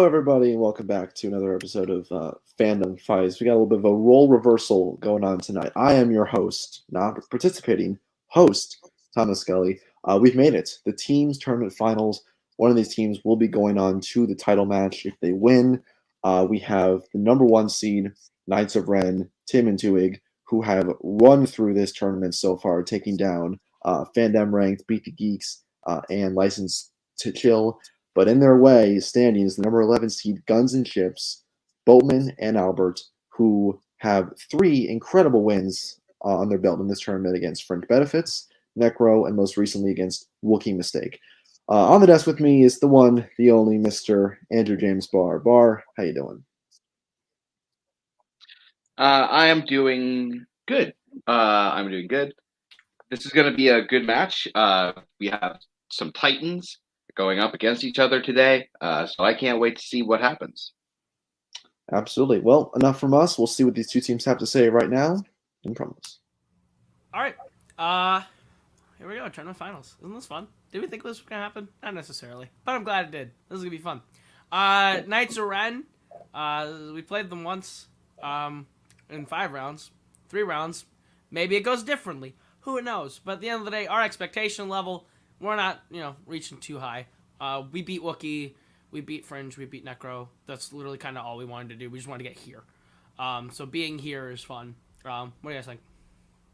everybody, and welcome back to another episode of Fandom Fights. We got a little bit of a role reversal going on tonight. I am your host, not participating host, Thomas Scully. We've made it. The teams tournament finals. One of these teams will be going on to the title match if they win. We have the number one seed, Knights of Ren, Tim and Tuig, who have run through this tournament so far, taking down Fandom ranked, Beat the Geeks, and License to Chill. But in their way, standing is the number 11 seed Guns and Chips, Boatman and Albert, who have three incredible wins on their belt in this tournament against Fringe Benefits, Necro, and most recently against Wookiee Mistake. On the desk with me is the one, the only Mr. Andrew James Barr. Barr, how you doing? I am doing good. I'm doing good. This is going to be a good match. We have some Titans going up against each other today, so I can't wait to see what happens. Absolutely. Well, enough from us. We'll see what these two teams have to say right now in promos. All right. Here we go. Tournament finals. Isn't this fun? Did we think this was going to happen? Not necessarily, but I'm glad it did. This is going to be fun. Knights of Ren. We played them once in 5 rounds, 3 rounds. Maybe it goes differently. Who knows? But at the end of the day, our expectation level, we're not, reaching too high. We beat Wookiee, we beat Fringe, we beat Necro. That's literally kind of all we wanted to do. We just wanted to get here. So being here is fun. What do you guys think?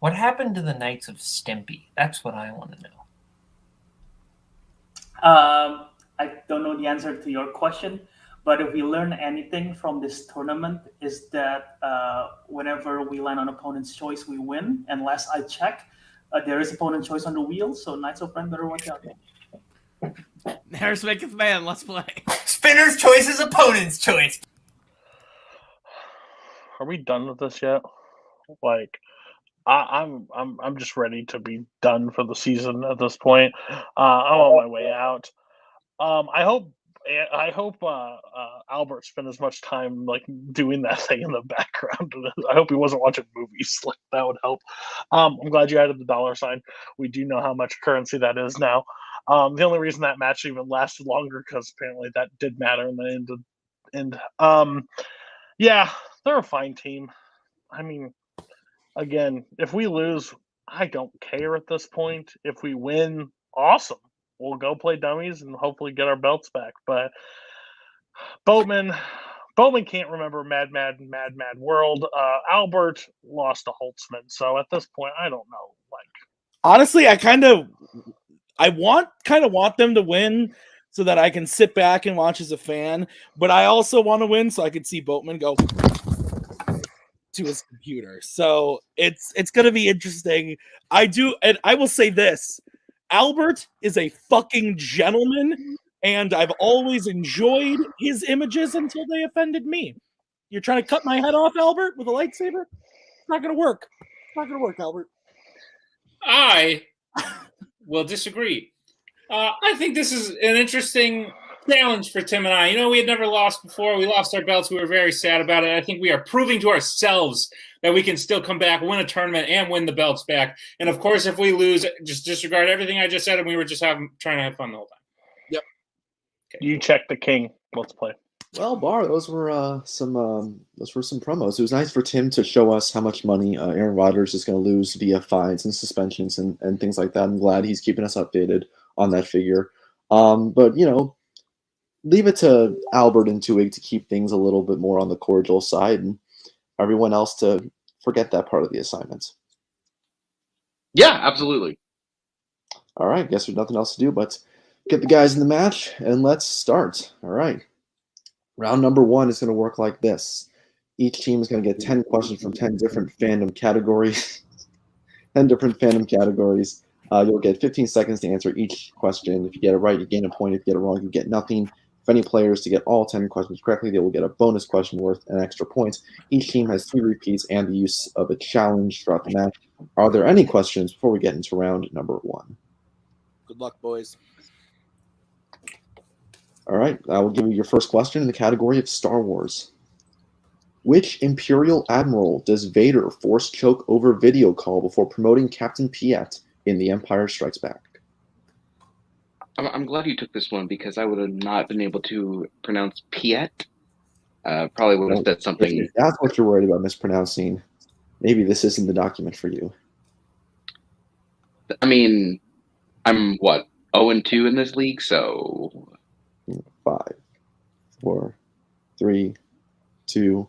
What happened to the Knights of Stimpy? That's what I want to know. I don't know the answer to your question, but if we learn anything from this tournament is that whenever we land on opponent's choice, we win. And last I checked, there is opponent choice on the wheel, so Knights of Ren better watch out. Harris maketh man, let's play. Spinner's choice is opponent's choice. Are we done with this yet? Like, I'm just ready to be done for the season at this point. I'm on my way out. I hope Albert spent as much time like doing that thing in the background. I hope he wasn't watching movies. Like that would help. I'm glad you added the dollar sign. We do know how much currency that is now. The only reason that match even lasted longer because apparently that did matter in the end. Yeah, they're a fine team. I mean, again, if we lose, I don't care at this point. If we win, awesome. We'll go play dummies and hopefully get our belts back. But Boatman can't remember Mad World. Albert lost to Holtzman, so at this point, I don't know. Like, honestly, I want them to win so that I can sit back and watch as a fan. But I also want to win so I can see Boatman go to his computer. So it's going to be interesting. I will say this. Albert is a fucking gentleman, and I've always enjoyed his images until they offended me. You're trying to cut my head off, Albert, with a lightsaber? It's not going to work. It's not going to work, Albert. I will disagree. I think this is an interesting challenge for Tim and I. We had never lost before. We lost our belts. We were very sad about it. I think we are proving to ourselves that we can still come back, win a tournament, and win the belts back. And, of course, if we lose, just disregard everything I just said, and we were just trying to have fun the whole time. Yep. Okay. You check the king. Let's play. Well, Bar, those were some promos. It was nice for Tim to show us how much money Aaron Rodgers is going to lose via fines and suspensions and things like that. I'm glad he's keeping us updated on that figure. But, leave it to Albert and Tuig to keep things a little bit more on the cordial side and everyone else to forget that part of the assignment. Yeah, absolutely. All right, guess there's nothing else to do but get the guys in the match and let's start. All right. Round number 1 is going to work like this. Each team is going to get 10 questions from 10 different fandom categories. 10 different fandom categories. You'll get 15 seconds to answer each question. If you get it right, you gain a point. If you get it wrong, you get nothing. For any players to get all 10 questions correctly, they will get a bonus question worth an extra point. Each team has 3 repeats and the use of a challenge throughout the match. Are there any questions before we get into round number 1? Good luck, boys. All right, I will give you your first question in the category of Star Wars. Which Imperial Admiral does Vader force choke over video call before promoting Captain Piet in The Empire Strikes Back? I'm glad you took this one because I would have not been able to pronounce Piet. Probably would have said something. If that's what you're worried about mispronouncing, maybe this isn't the document for you. I mean, I'm what 0-2 in this league, so 5, 4, 3, 2,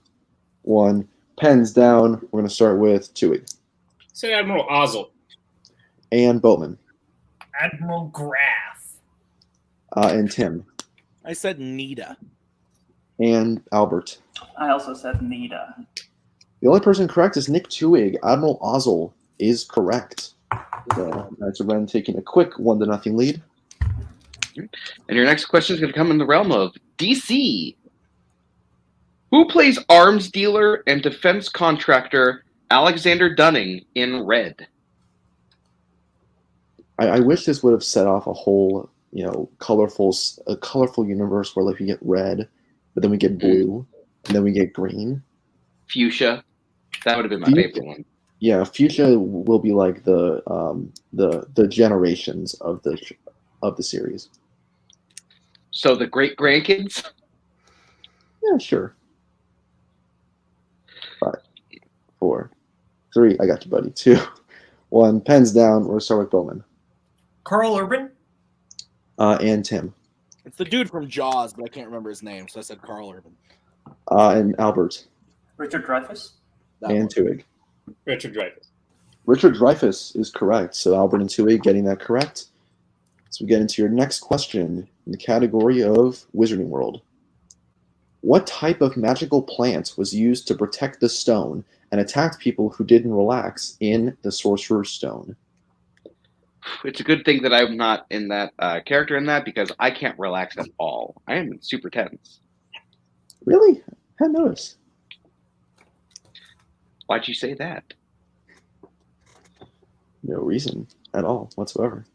1. Pens down. We're going to start with Tewig. Say Admiral Ozzel. And Boatman. Admiral Graf. And Tim. I said Nita. And Albert. I also said Nita. The only person correct is Nick Tewig. Admiral Ozzel is correct. So, Knights of Ren taking a quick 1-0 lead. And your next question is going to come in the realm of DC. Who plays arms dealer and defense contractor Alexander Dunning in Red? I wish this would have set off a whole, colorful universe where like we get red, but then we get blue, and then we get green. Fuchsia. That would have been my favorite one. Yeah, Fuchsia will be like the generations of the series. So the great grandkids? Yeah, sure. 5, 4, 3. I got you, buddy. 2, 1. Pens down. We'll start with Bowman. Carl Urban. And Tim. It's the dude from Jaws, but I can't remember his name, so I said Carl Urban. And Albert. Richard Dreyfuss. And Tewig. Richard Dreyfuss. Richard Dreyfuss is correct. So Albert and Tewig getting that correct. So we get into your next question in the category of Wizarding World. What type of magical plant was used to protect the stone and attacked people who didn't relax in the Sorcerer's Stone? It's a good thing that I'm not in that character in that because I can't relax at all. I am super tense. Really? I hadn't noticed. Why'd you say that? No reason at all whatsoever.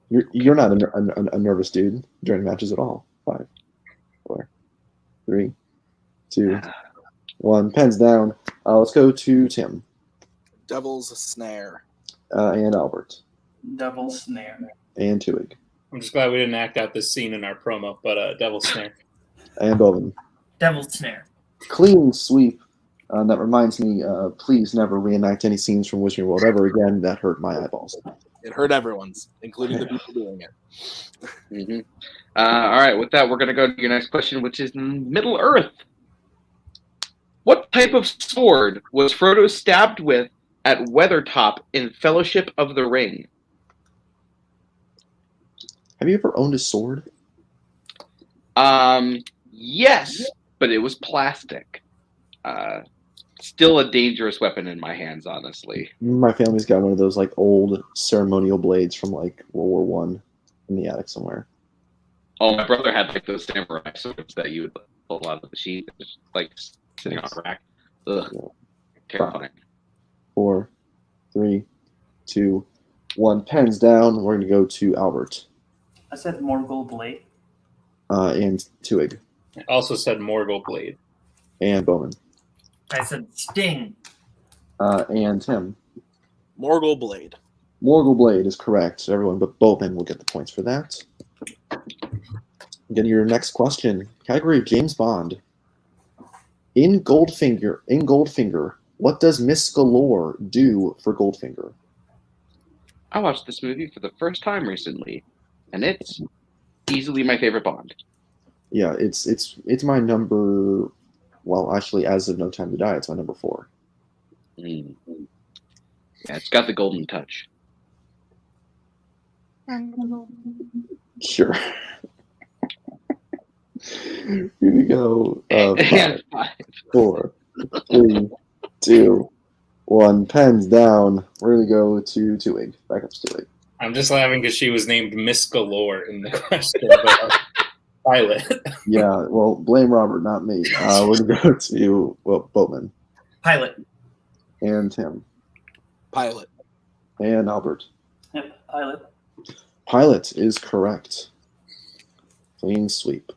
You're not a nervous dude during matches at all. 5, 4, 3, 2, 1. Pens down. Let's go to Tim. Devil's Snare. And Albert. Devil's Snare. And Tewig. I'm just glad we didn't act out this scene in our promo, but Devil's Snare. And Bowman. Devil's Snare. Clean sweep. That reminds me, please never reenact any scenes from Wizarding World ever again. That hurt my eyeballs. It hurt everyone's, including the people doing it. Mm-hmm. All right, with that, we're going to go to your next question, which is Middle Earth. What type of sword was Frodo stabbed with at Weathertop in Fellowship of the Ring? Have you ever owned a sword? Yes, but it was plastic. Still a dangerous weapon in my hands, honestly. My family's got one of those like old ceremonial blades from like World War I in the attic somewhere. Oh, my brother had like those samurai swords that you would pull out of the sheet, like sitting on a rack. Ugh, Yeah. terrifying. 4, 3, 2, 1. Pens down. We're going to go to Albert. I said Morgul Blade. And Tewig. I also said Morgul Blade. And Bowman. I said Sting. And Tim. Morgul Blade. Morgul Blade is correct. Everyone but Bowman will get the points for that. Getting your next question. Category of James Bond. In Goldfinger, what does Miss Galore do for Goldfinger? I watched this movie for the first time recently, and it's easily my favorite Bond. Yeah, it's my number. Well, actually, as of No Time to Die, it's my number 4. Mm. Yeah, it's got the golden touch. Sure. Here we go. 5, 4, 3, 2, 1. Pens down. We're gonna go to Tewig. Back up to Tewig. I'm just laughing because she was named Miss Galore in the question. But, pilot. Yeah, well, blame Robert, not me. We're gonna go to Boatman Pilot. and Tim Pilot. and Albert. Yep, Pilot. Pilot is correct. Clean sweep.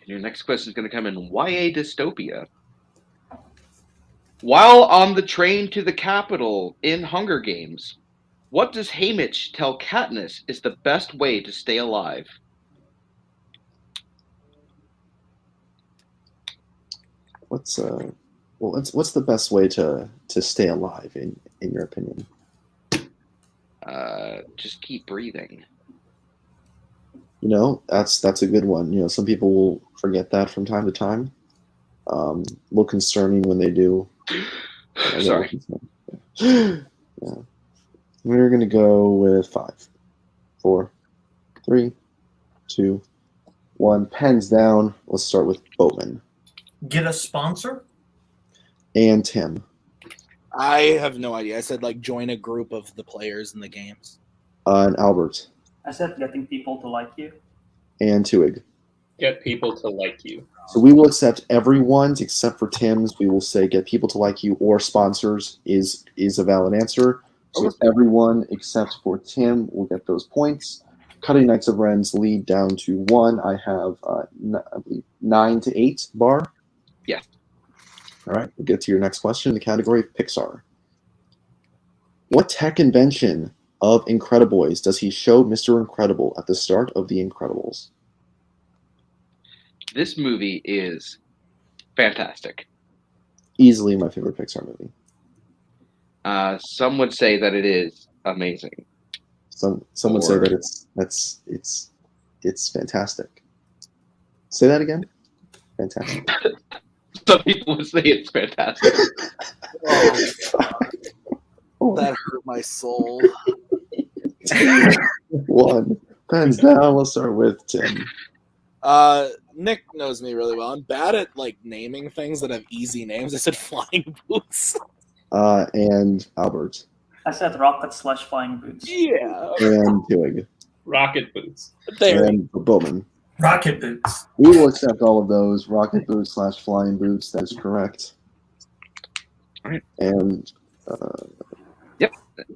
Your next question is going to come in YA dystopia. While on the train to the capital in Hunger Games, What does Haymitch tell Katniss is the best way to stay alive? What's the best way to stay alive in your opinion? Just keep breathing. You know, that's a good one. You know, some people will forget that from time to time. A little concerning when they do. Sorry. Yeah. We're gonna go with 5, 4, 3, 2, 1. Pens down. Let's start with Boatman Get a sponsor? and Tim. I have no idea. I said like join a group of the players in the games. And Albert I said getting people to like you. and Tuig. Get people to like you. So we will accept everyone's except for Tim's. We will say get people to like you or sponsors is a valid answer. So everyone except for Tim will get those points. Cutting Knights of Ren's lead down to 1. I have, I believe, 9 to 8 bar. Yeah. All right, we'll get to your next question in the category of Pixar. What tech invention of Incrediboys does he show Mr. Incredible at the start of The Incredibles? This movie is fantastic. Easily my favorite Pixar movie. Some would say that it is amazing. Some would say that it's fantastic. Say that again. Fantastic. Some people would say it's fantastic. Oh, That hurt my soul. 1. Pens down. We'll start with Tim. Nick knows me really well. I'm bad at like naming things that have easy names. I said flying boots. And Albert. I said rocket/flying boots. Yeah. And Tuig. Rocket boots. There. And Bowman. Rocket boots. We will accept all of those. Rocket boots / flying boots. That is correct. All right. And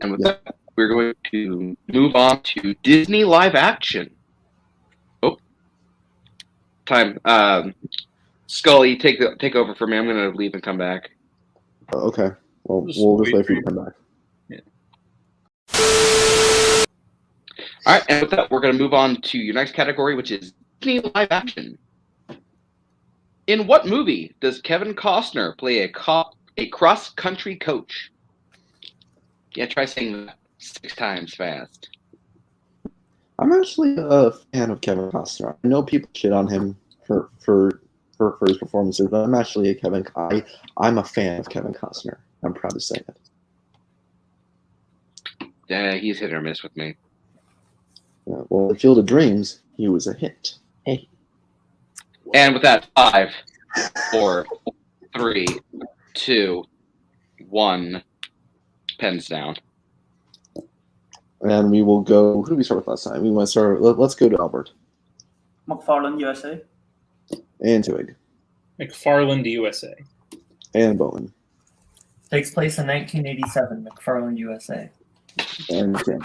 And with that, we're going to move on to Disney live action. Oh, time. Scully, take over for me. I'm going to leave and come back. okay. Well, we'll just wait for you to come back. Yeah. All right, and with that, we're going to move on to your next category, which is Disney live action. In what movie does Kevin Costner play a cross-country coach? Yeah, try saying that 6 times fast. I'm actually a fan of Kevin Costner. I know people shit on him for his performances, but I'm actually I'm a fan of Kevin Costner. I'm proud to say it. Yeah, he's hit or miss with me. Well, in Field of Dreams, he was a hit. Hey. And with that, 5, 4, 3, 2, 1. Pens down. And we will go. Who did we start with last time? We want to start. Let's go to Albert McFarland, USA. and Tuig McFarland, USA. and Bowen Takes place in 1987, McFarland, USA. and Tim.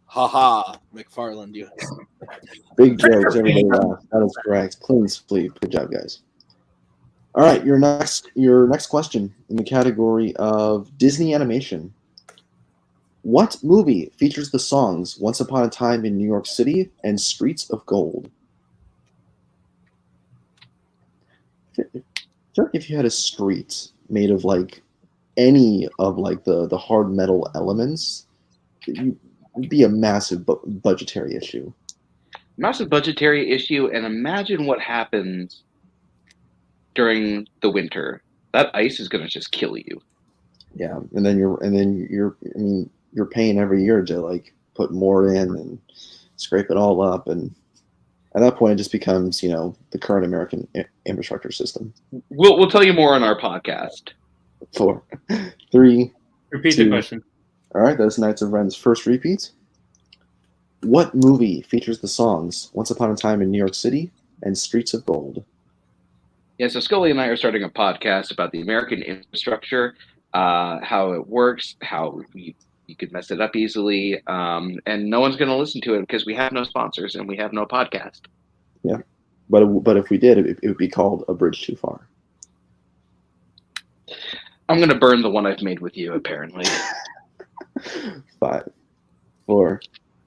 Haha. McFarland, you. Big jokes. Everybody laugh. That is correct. Clean sleep. Good job, guys. All right, your next question in the category of Disney animation. What movie features the songs "Once Upon a Time in New York City" and "Streets of Gold"? I feel like if you had a street made of like any of like the hard metal elements, it would be a massive budgetary issue. Massive budgetary issue, and imagine what happens during the winter. That ice is going to just kill you. Yeah, and then you're paying every year to like put more in and scrape it all up, and at that point it just becomes the current American infrastructure system. We'll tell you more on our podcast. 4, 3. Repeat 2. the question. All right, that's Knights of Ren's first repeat. What movie features the songs "Once Upon a Time in New York City" and "Streets of Gold"? Yeah, so Scully and I are starting a podcast about the American infrastructure, how it works, how you could mess it up easily, and no one's going to listen to it because we have no sponsors and we have no podcast. Yeah, but if we did, it would be called "A Bridge Too Far." I'm going to burn the one I've made with you, apparently. 5, 4,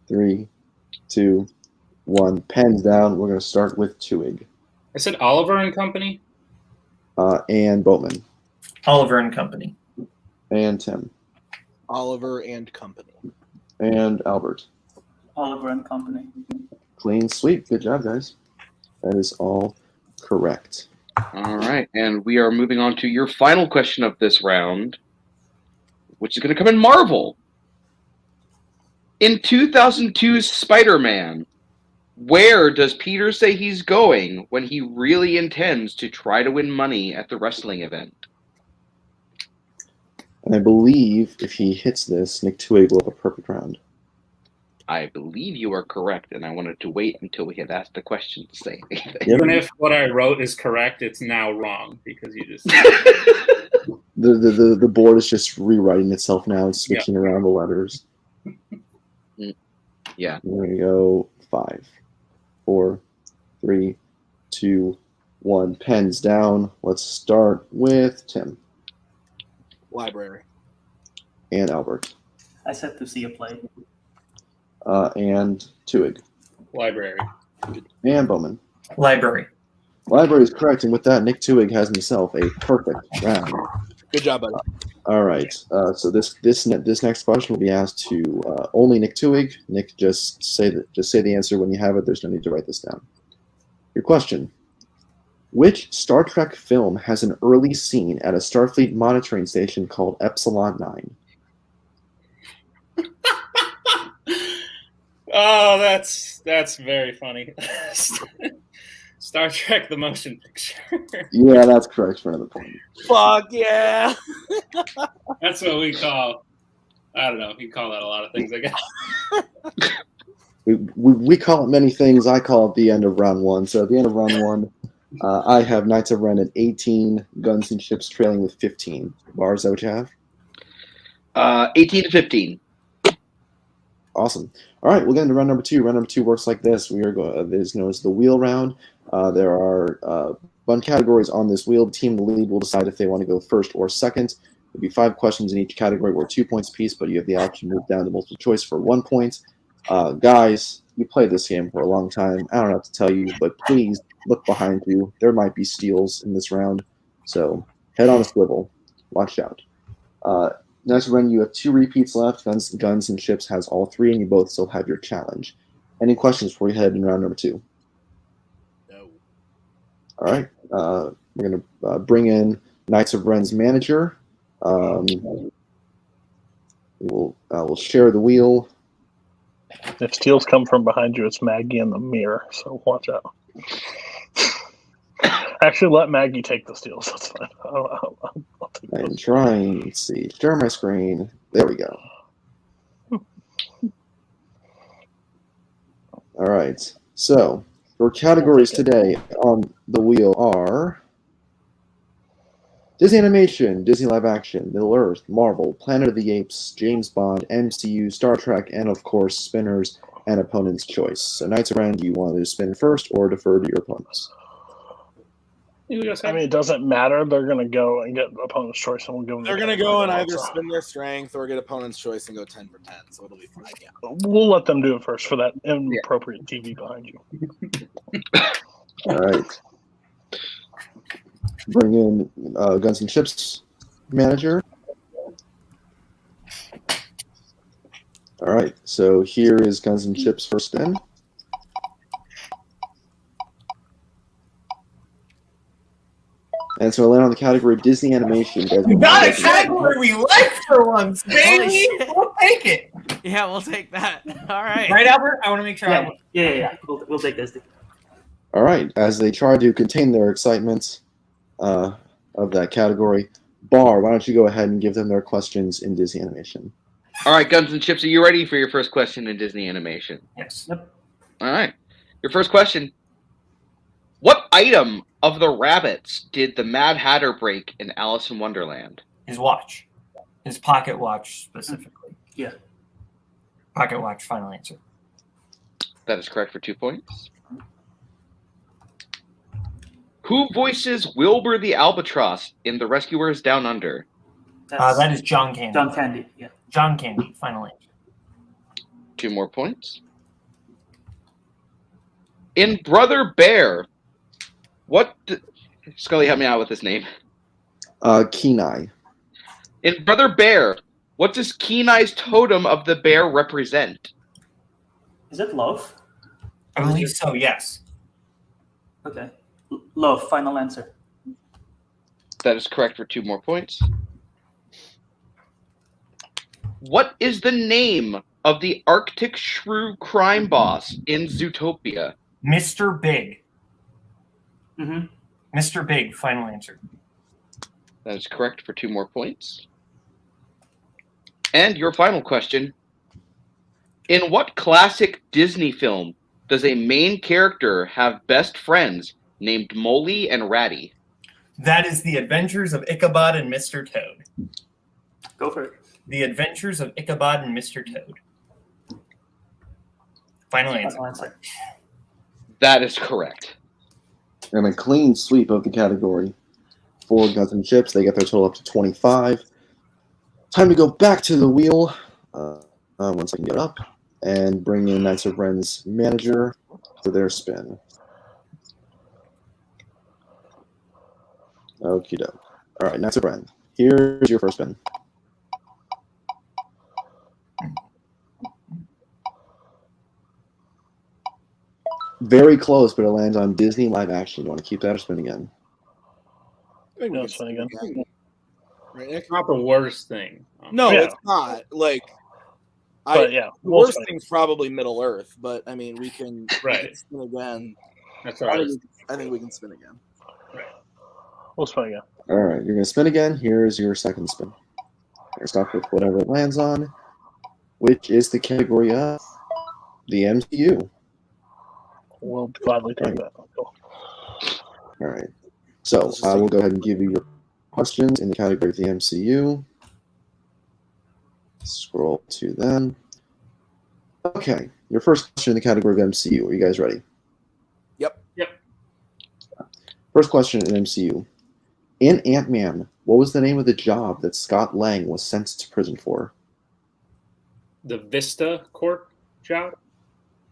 3, 2, 1. Pens down. We're going to start with Tuig I said Oliver and Company. and Boatman Oliver and Company. and Tim Oliver and Company. and Albert. Oliver and Company. Clean sweep. Good job, guys. That is all correct. All right, and we are moving on to your final question of this round, which is going to come in Marvel. In 2002's Spider-Man, where does Peter say he's going when he really intends to try to win money at the wrestling event? And I believe if he hits this, Nick Tuig will have a perfect round. I believe you are correct, and I wanted to wait until we had asked the question to say anything. Even if what I wrote is correct, it's now wrong because you just. The board is just rewriting itself now and switching around the letters. Yeah. There we go. 5, 4, 3, 2, 1. Pens down. Let's start with Tim Library. and Albert I said to see a play. and Tuig Library. and Bowman. Library. Library is correct, and with that, Nick Tuig has himself a perfect round. Good job, buddy. All right. So this next question will be asked to only Nick Tuig. Nick, just say the answer when you have it. There's no need to write this down. Your question: which Star Trek film has an early scene at a Starfleet monitoring station called Epsilon 9? Oh, that's very funny. Star Trek: The Motion Picture. Yeah, that's correct for another point. Fuck yeah. That's what we call. I don't know. You call that a lot of things, I guess. We call it many things. I call it the end of round one. So at the end of round one, I have Knights of Ren at 18, Guns and Ships trailing with 15. Bar, is that what you have? 18 to 15. Awesome. All right, we'll get into round number two. Round number two works like this. We are going. This is known as the wheel round. There are fun categories on this wheel. The team in the lead will decide if they want to go first or second. There'll be 5 questions in each category, worth 2 points apiece, but you have the option to move down to multiple choice for 1 point. Guys, you played this game for a long time. I don't have to tell you, but please look behind you. There might be steals in this round, so head on a swivel. Watch out. Next run, you have 2 repeats left. Guns and Ships has all 3, and you both still have your challenge. Any questions before we head in round number 2? No. All right. We're going to bring in Knights of Ren's manager. We'll share the wheel. If steals come from behind you, it's Maggie in the mirror, so watch out. Actually, let Maggie take the steals. That's fine. I'll take I'm those. trying. Let's see. Share my screen. There we go. All right. So, your categories today on the wheel are Disney Animation, Disney Live Action, Middle Earth, Marvel, Planet of the Apes, James Bond, MCU, Star Trek, and of course, spinners and opponent's choice. So, Knights of Ren, do you want to spin first or defer to your opponents? I mean, it doesn't matter. They're going to go and get opponent's choice, and we'll give them. They're going to go and either spin their strength or get opponent's choice and go 10 for 10, so it'll be fine. Yeah. We'll let them do it first for that inappropriate TV behind you. All right. Bring in Guns and Ships manager. All right. So here is Guns and Ships first spin. And so I land on the category of Disney Animation. We got a category we like for once, baby. shit. We'll take it. Yeah, we'll take that. All right. Right, Albert? I want to make sure. Yeah. We'll take this. All right. As they try to contain their excitement of that category, Bar, why don't you go ahead and give them their questions in Disney Animation? All right, Guns and Chips, are you ready for your first question in Disney Animation? Yes. Yep. All right. Your first question. What item of the rabbits did the Mad Hatter break in Alice in Wonderland? His watch. His pocket watch, specifically. Yeah. Pocket watch, final answer. That is correct for 2 points. Who voices Wilbur the Albatross in The Rescuers Down Under? That is John Candy. John Candy, yeah. John Candy, final answer. 2 more points. In Brother Bear, Scully, help me out with this name. Kenai. In Brother Bear, what does Kenai's totem of the bear represent? Is it love? I believe so, yes. Okay. Love, final answer. That is correct for 2 more points. What is the name of the Arctic Shrew crime boss in Zootopia? Mr. Big. Mm-hmm. Mr. Big, final answer. That is correct for 2 more points. And your final question. In what classic Disney film does a main character have best friends named Molly and Ratty? That is The Adventures of Ichabod and Mr. Toad. Go for it. The Adventures of Ichabod and Mr. Toad. Final answer. Final answer. That is correct. And a clean sweep of the category. For Guns and Chips, they get their total up to 25. Time to go back to the wheel. Once I can get up. And bring in Knights of Ren's manager for their spin. Okie doke. All right, Knights of Ren. Here's your first spin. Very close, but it lands on Disney live action. You want to keep that or spin again? No, it's fine again. Right, It's not the worst thing. No, Yeah. it's not. Like, But yeah, the we'll worst spin. thing's probably Middle Earth, but I mean, we can Right. spin again. That's all right. I think we can spin again. We'll spin again. All right, you're going to spin again. Here's your second spin. You're stuck with whatever it lands on, which is the category of the MCU. We'll gladly take that. Cool. All right. So I will go ahead and give you your questions in the category of the MCU. Scroll to them. Okay. Your first question in the category of MCU. Are you guys ready? Yep. First question in MCU. In Ant-Man, what was the name of the job that Scott Lang was sentenced to prison for? The Vista Court job?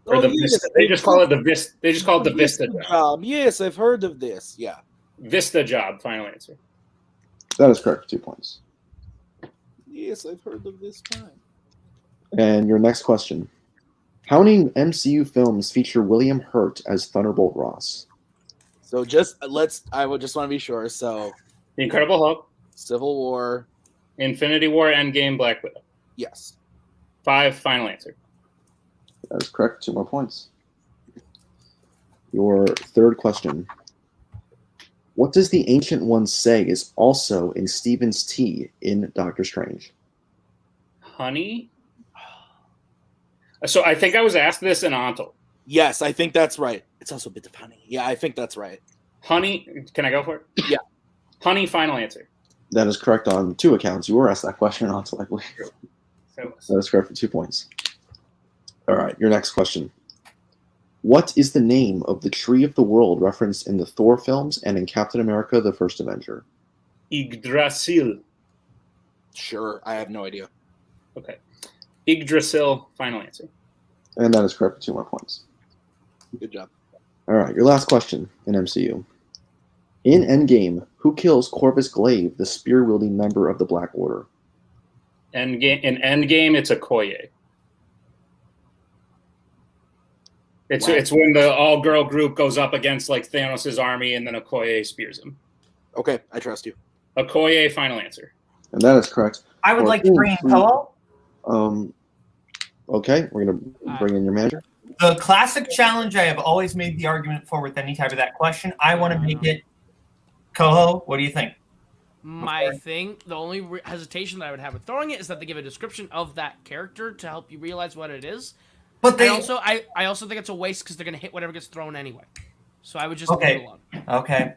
Or Oh, the yes, Vista. They just call it the Vista. They just call it the Vista job. Yes, I've heard of this. Yeah. Vista job. Final answer. That is correct. 2 points. Yes, I've heard of this time. And your next question. How many MCU films feature William Hurt as Thunderbolt Ross? So I would just want to be sure. So, The Incredible Hulk, Civil War, Infinity War, Endgame, Black Widow. yes. 5. Final answer. That is correct. 2 more points. Your third question. What does the Ancient One say is also in Stephen's tea in Doctor Strange? Honey. So I think I was asked this in Antal. Yes, I think that's right. It's also a bit of honey. Yeah, I think that's right. Honey. Can I go for it? Yeah. Honey. Final answer. That is correct on 2 accounts. You were asked that question on, I believe. So, That is correct for 2 points. All right, your next question. What is the name of the Tree of the World referenced in the Thor films and in Captain America: The First Avenger? Yggdrasil. Sure, I have no idea. Okay. Yggdrasil. Final answer. And that is correct for 2 more points. Good job. All right, your last question in MCU. In Endgame, who kills Corvus Glaive, the spear-wielding member of the Black Order? Endgame. In Endgame, it's Okoye. It's when the all-girl group goes up against like Thanos' army, and then Okoye spears him. Okay, I trust you. Okoye. Final answer. And that is correct. I would For like to bring in Polo. Okay, we're going to bring in your manager. The classic challenge I have always made the argument for with any type of that question. I want to make it Coho. What do you think? The only hesitation that I would have with throwing it is that they give a description of that character to help you realize what it is. But they I also think it's a waste because they're going to hit whatever gets thrown anyway. So I would just Okay. leave it alone. Okay.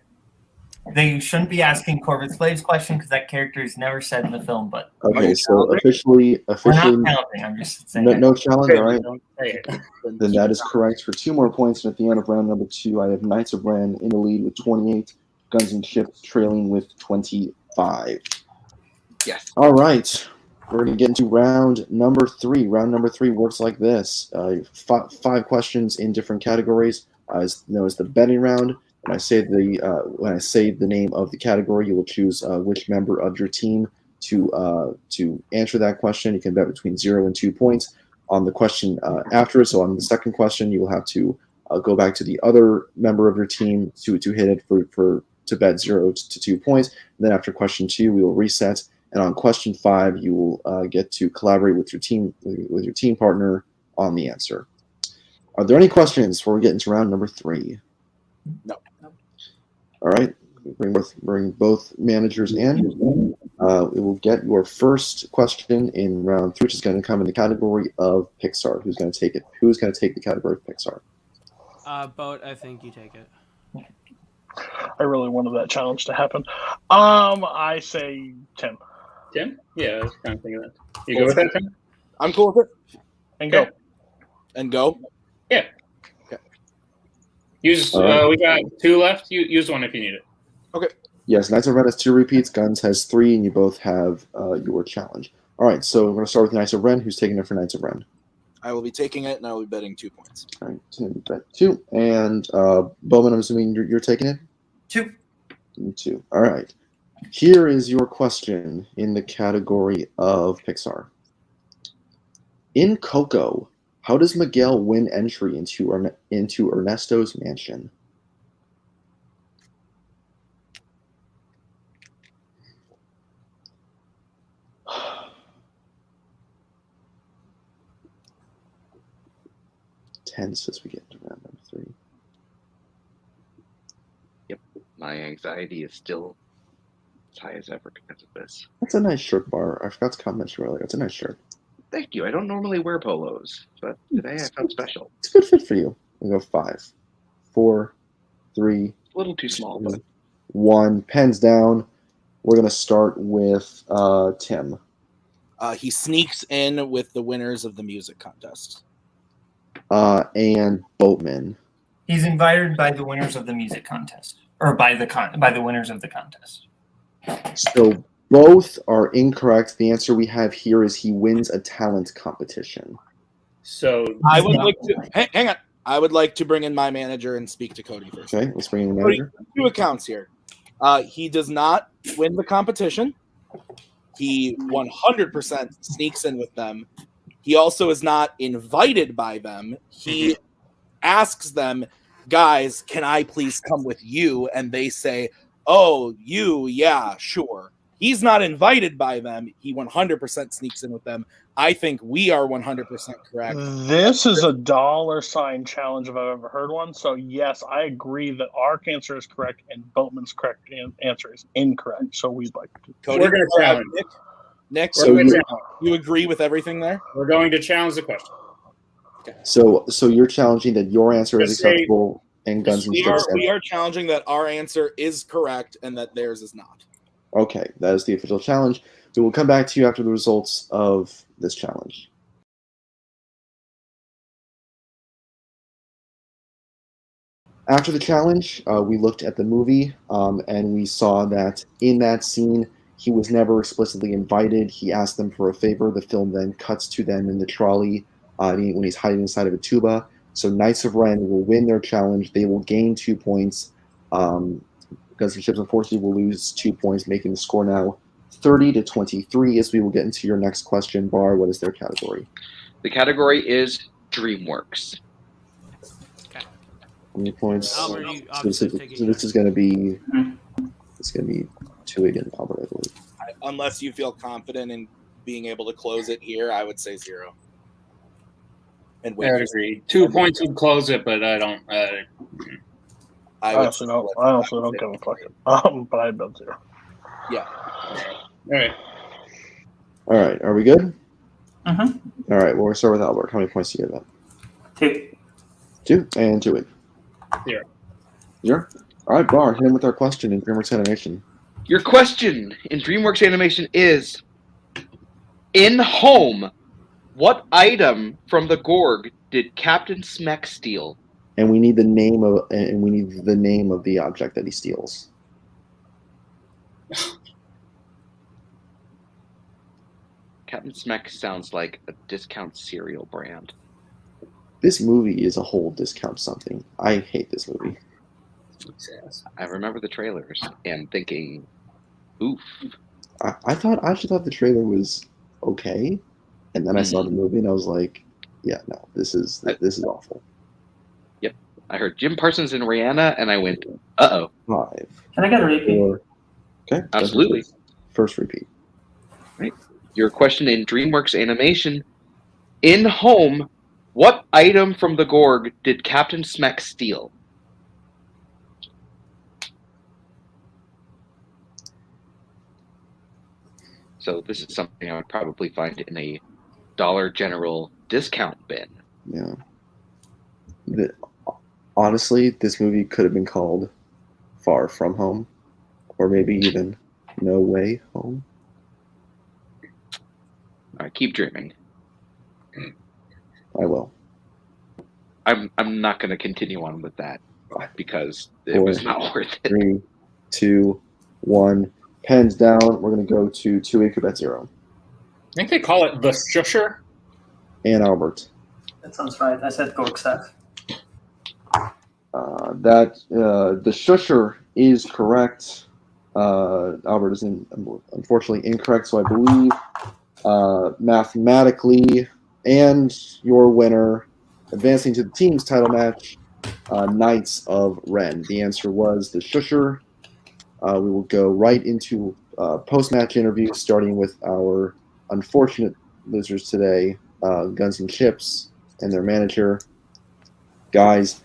They shouldn't be asking Corvus Glaive's question because that character is never said in the film. But Okay, so officially, we're not counting. I'm just saying. no challenge, all right? Don't say it. Then that is correct for 2 more points. And at the end of round number 2, I have Knights of Ren in the lead with 28, Guns and Chips trailing with 25. Yes. All right. We're going to get into round number 3. Round number 3 works like this: 5 questions in different categories, as known as the betting round. When I say the name of the category, you will choose which member of your team to answer that question. You can bet between 0 and 2 points on the question after it. So on the second question, you will have to go back to the other member of your team to hit it to bet 0 to 2 points. And then after question 2, we will reset. And on question 5, you will get to collaborate with your team partner on the answer. Are there any questions before we get into round number 3? No. All right. Bring both managers in. We will get your first question in round 3, which is going to come in the category of Pixar. Who's going to take it? Who's going to take the category of Pixar? Boat, I think you take it. I really wanted that challenge to happen. I say Tim. Tim? Yeah, I was kind of thinking that. You go with that, Tim? I'm cool with it. And go. And go. Yeah. Okay. Use. We got 2 left. Use one if you need it. Okay. Yes, Knights of Ren has 2 repeats. Guns has 3, and you both have your challenge. All right, so we're going to start with Knights of Ren. Who's taking it for Knights of Ren? I will be taking it, and I will be betting 2 points. All right, Tim, bet 2. And Bowman, I'm assuming you're taking it? 2. 2. All right. Here is your question in the category of Pixar. In Coco, how does Miguel win entry into Ernesto's mansion? Tense as we get into round number 3. Yep, my anxiety is still as high as ever because of this. That's a nice shirt, Bar. I forgot to comment earlier. It's a nice shirt. Thank you. I don't normally wear polos, but today I felt special. It's a good fit for you. We'll go 5, 4, 3, A little too small, but 1. Pens down. We're going to start with Tim. He sneaks in with the winners of the music contest. And Boatman. He's invited by the winners of the music contest, or by the winners of the contest. So both are incorrect. The answer we have here is he wins a talent competition. So I would like to hang on. I would like to bring in my manager and speak to Cody first. Okay, let's bring in the Cody, manager. 2 accounts here. He does not win the competition. He 100% sneaks in with them. He also is not invited by them. He asks them, guys, can I please come with you? And they say, oh, you, yeah, sure. He's not invited by them. He 100% sneaks in with them. I think we are 100% correct. This is a $sign challenge if I've ever heard one. So, yes, I agree that our answer is correct and Boatman's correct answer is incorrect. So, we'd like to. Cody, we're going to challenge. Nick, So you agree with everything there? We're going to challenge the question. So you're challenging that your answer is Just say- acceptable and Guns and We Sticks. are challenging that our answer is correct and that theirs is not. Okay, that is the official challenge. We will come back to you after the results of this challenge. After the challenge, we looked at the movie, and we saw that in that scene, he was never explicitly invited. He asked them for a favor. The film then cuts to them in the trolley when he's hiding inside of a tuba. So Knights of Ren will win their challenge. They will gain 2 points. Guns and Ships, unfortunately, will lose 2 points, making the score now 30-23. As we will get into your next question, Bar, what is their category? the category is DreamWorks. Okay. How many points? Albert, you So obviously this, taking so this is going to be 2 again, Albert, I believe. Unless you feel confident in being able to close it here, I would say 0. And wait I for agree. 2 points would close it, but I don't. I I would honestly don't give a fuck. But I bet 0. Yeah. All right. All right, are we good? Mm-hmm. All right, well, we'll start with Albert. How many points do you give that? 2. 2, and 2 it. 0. 0? All right, Bar, hit him with our question in DreamWorks Animation. Your question in DreamWorks Animation is: in Home, what item from the Gorg did Captain Smek steal? And we need the name of the object that he steals. Captain Smack sounds like a discount cereal brand. This movie is a whole discount something. I hate this movie. I remember the trailers and thinking, oof. I actually thought the trailer was okay, and then I saw the movie and I was like, yeah, no, this is awful. Yep. I heard Jim Parsons and Rihanna, and I went, uh-oh. 5. Can I get a repeat? 4. Okay. Absolutely. First repeat. Right. Your question in DreamWorks Animation. In Home, what item from the Gorg did Captain Smack steal? So this is something I would probably find in a Dollar General discount bin. Yeah. Honestly, this movie could have been called Far From Home, or maybe even No Way Home. All right, keep dreaming. I will. I'm not going to continue on with that because it was not worth it. 3, 2, 1. Pens down. We're going to go to 2 Quebec 0. I think they call it the Shusher. And Albert. That sounds right. I said Gorkset. The Shusher is correct. Albert is unfortunately incorrect, so I believe mathematically, and your winner, advancing to the team's title match, Knights of Ren. The answer was the Shusher. We will go right into post-match interviews, starting with our unfortunate losers today, Guns and Chips, and their manager. Guys,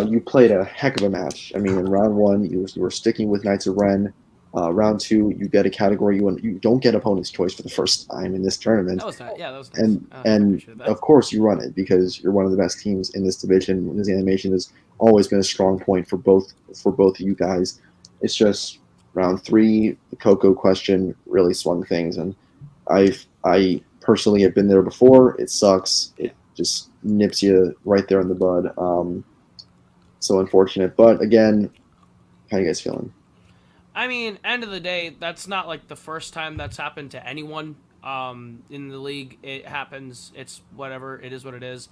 you played a heck of a match. I mean, in round 1, you were sticking with Knights of Ren. Round 2, you get a category you don't get opponent's choice for the first time in this tournament. That was nice. Yeah, that was nice. And of course you run it because you're one of the best teams in this division. This animation has always been a strong point for both of you guys. It's just round 3, the Coco question really swung things, and I personally have been there before. It sucks. It just nips you right there in the bud. So unfortunate, but again, how you guys feeling? I mean, end of the day, that's not like the first time that's happened to anyone in the league. It happens. It's whatever. It is what it is.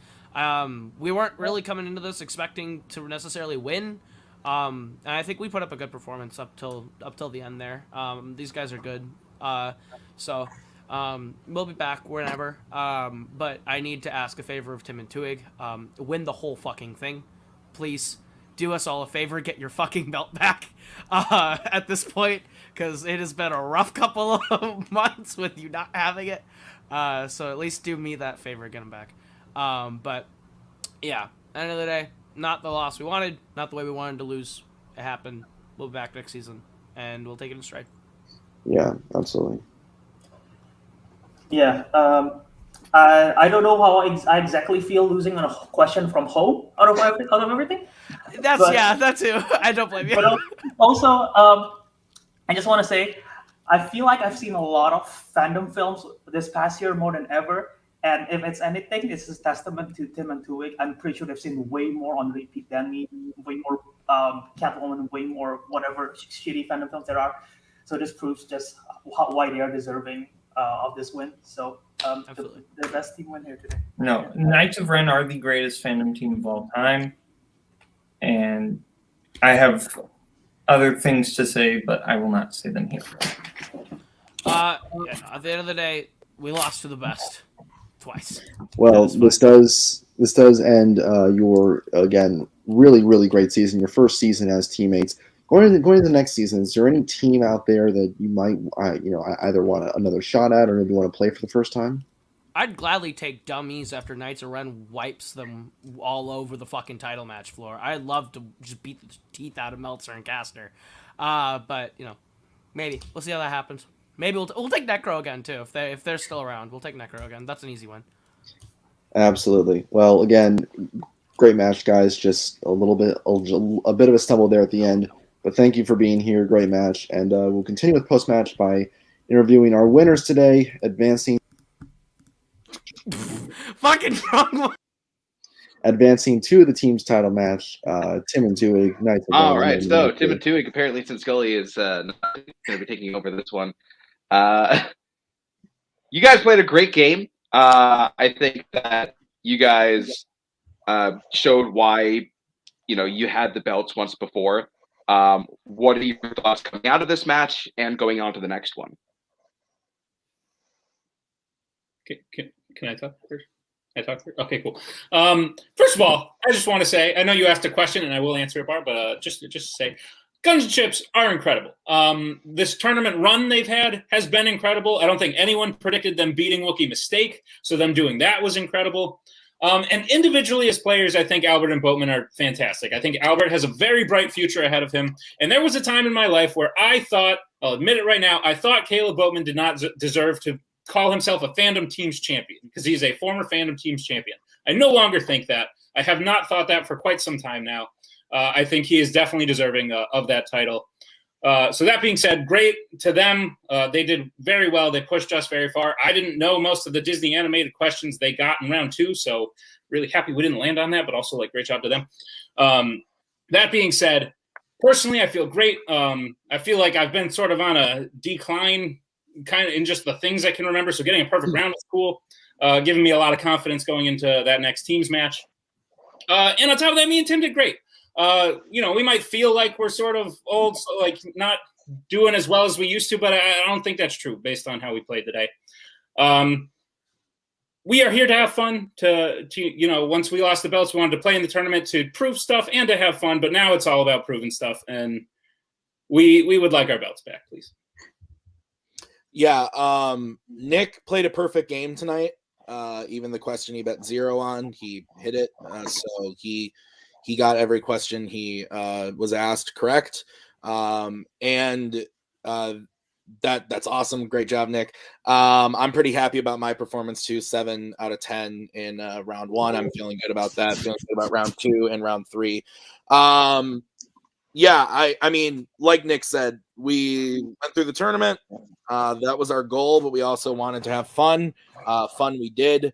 We weren't really coming into this expecting to necessarily win. And I think we put up a good performance up till the end there. These guys are good. So we'll be back whenever. But I need to ask a favor of Tim and Tuig. Win the whole fucking thing, please. Do us all a favor, get your fucking belt back at this point, because it has been a rough couple of months with you not having it. So at least do me that favor, get them back. But yeah, end of the day, not the loss we wanted, not the way we wanted to lose. It happened. We'll be back next season, and we'll take it in stride. Yeah, absolutely. Yeah. I don't know how I exactly feel losing on a question from home out of everything. That too. I don't blame you. But also, I just want to say, I feel like I've seen a lot of fandom films this past year more than ever. And if it's anything, this is testament to Tim and Tuig. I'm pretty sure they've seen way more on repeat than me, way more Catwoman, way more whatever shitty fandom films there are. So this proves just why they are deserving of this win. So the best team win here today. No, Knights of Ren are the greatest fandom team of all time. And I have other things to say, but I will not say them here. At the end of the day, we lost to the best twice. Well, this does end your, again, really, really great season, your first season as teammates. Going into the next season, is there any team out there that you might, either want another shot at or maybe want to play for the first time? I'd gladly take dummies after Knights of Ren wipes them all over the fucking title match floor. I'd love to just beat the teeth out of Meltzer and Kastner. But, maybe. We'll see how that happens. Maybe we'll take Necro again, too. If they're still around, we'll take Necro again. That's an easy one. Absolutely. Well, again, great match, guys. Just a bit of a stumble there at the end. But thank you for being here. Great match. And we'll continue with post-match by interviewing our winners today, advancing fucking wrong one. Advancing to the team's title match, Tim and Tuig. All right, so Tim and Tuig, apparently since Scully is not going to be taking over this one, you guys played a great game. I think that you guys showed why you had the belts once before. What are your thoughts coming out of this match and going on to the next one? Can I talk first? Okay, cool. First of all, I just want to say, I know you asked a question and I will answer it, Barb, but just to say, Guns and Chips are incredible. This tournament run they've had has been incredible. I don't think anyone predicted them beating Wookiee Mistake, so them doing that was incredible. And individually as players, I think Albert and Boatman are fantastic. I think Albert has a very bright future ahead of him. And there was a time in my life where I thought, I'll admit it right now, I thought Caleb Boatman did not deserve to call himself a Fandom Teams champion because he's a former Fandom Teams champion. I no longer think that. I have not thought that for quite some time now. I think he is definitely deserving of that title. So that being said, great to them. They did very well. They pushed us very far. I didn't know most of the Disney animated questions they got in round 2, so really happy we didn't land on that, but also great job to them. That being said, personally, I feel great. I feel like I've been sort of on a decline kind of in just the things I can remember. So getting a perfect round is cool, giving me a lot of confidence going into that next teams match. And on top of that, me and Tim did great. We might feel like we're sort of old, so not doing as well as we used to, but I don't think that's true based on how we played today. We are here to have fun. To once we lost the belts, we wanted to play in the tournament to prove stuff and to have fun. But now it's all about proving stuff, and we would like our belts back, please. Yeah, Nick played a perfect game tonight. Even the question he bet 0 on, he hit it. So he got every question he was asked correct. And that's awesome. Great job, Nick. I'm pretty happy about my performance too. 7 out of 10 in round 1. I'm feeling good about that. Feeling good about round 2 and round 3. Yeah, I mean, like Nick said, we went through the tournament. That was our goal, but we also wanted to have fun. Fun we did.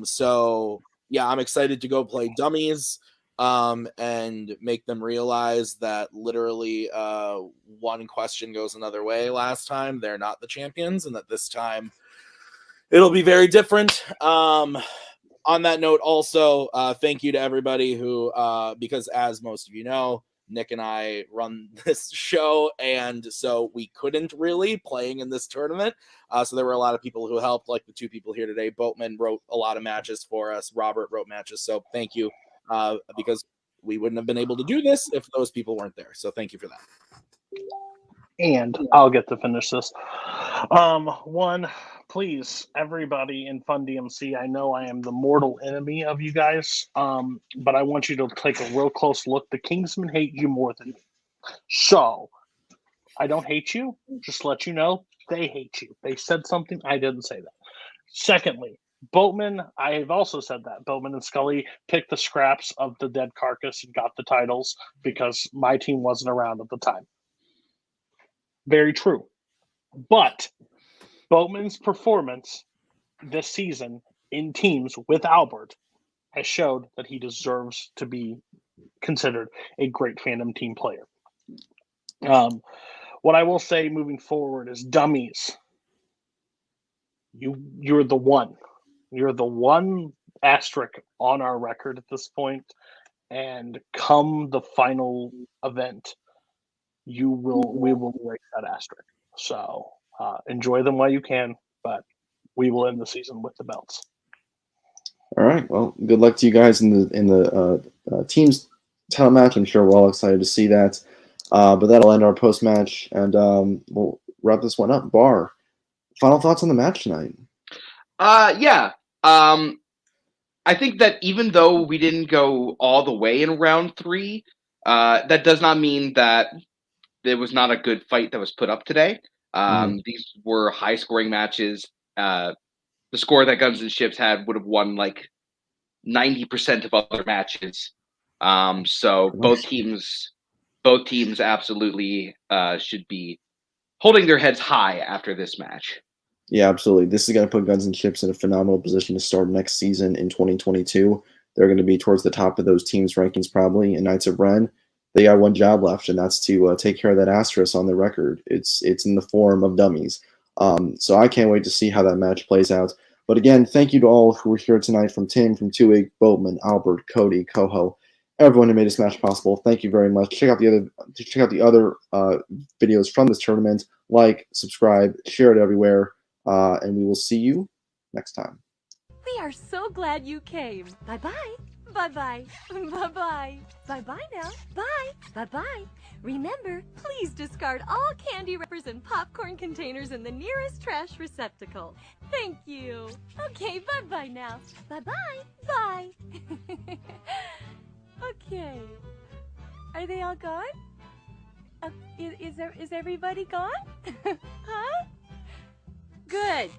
So yeah, I'm excited to go play dummies and make them realize that literally one question goes another way last time. They're not the champions, and that this time it'll be very different. On that note, also, thank you to everybody who, because as most of you know, Nick and I run this show, and so we couldn't really playing in this tournament. So there were a lot of people who helped, like the 2 people here today. Boatman wrote a lot of matches for us. Robert wrote matches. So thank you, because we wouldn't have been able to do this if those people weren't there. So thank you for that. And I'll get to finish this. One, please, everybody in Fun DMC, I know I am the mortal enemy of you guys, but I want you to take a real close look. The Kingsmen hate you more than me. So, I don't hate you. Just let you know, they hate you. They said something, I didn't say that. Secondly, Boatman, I have also said that. Boatman and Scully picked the scraps of the dead carcass and got the titles because my team wasn't around at the time. Very true. But Boatman's performance this season in teams with Albert has showed that he deserves to be considered a great Fandom team player. What I will say moving forward is dummies. You're the one. You're the one asterisk on our record at this point. And come the final event, we will break that asterisk. So enjoy them while you can, but we will end the season with the belts. All right. Well, good luck to you guys in the teams title match. I'm sure we're all excited to see that. But that'll end our post match, and we'll wrap this one up. Bar, final thoughts on the match tonight? Yeah. I think that even though we didn't go all the way in round 3, that does not mean that there was not a good fight that was put up today. These were high-scoring matches. The score that Guns and Ships had would have won like 90% of other matches. So both teams absolutely should be holding their heads high after this match. Yeah, absolutely. This is going to put Guns and Ships in a phenomenal position to start next season in 2022. They're going to be towards the top of those teams' rankings probably. And Knights of Ren, they got one job left, and that's to take care of that asterisk on their record. It's in the form of dummies. So I can't wait to see how that match plays out. But again, thank you to all who were here tonight, from Tim, from Tuig, Boatman, Albert, Cody, Coho, everyone who made this match possible. Thank you very much. Check out the other videos from this tournament. Like, subscribe, share it everywhere, and we will see you next time. We are so glad you came. Bye-bye. Bye-bye. Bye-bye. Bye-bye now. Bye. Bye-bye. Remember, please discard all candy wrappers and popcorn containers in the nearest trash receptacle. Thank you. Okay, bye-bye now. Bye-bye. Bye. Okay. Are they all gone? Is everybody gone? Huh? Good.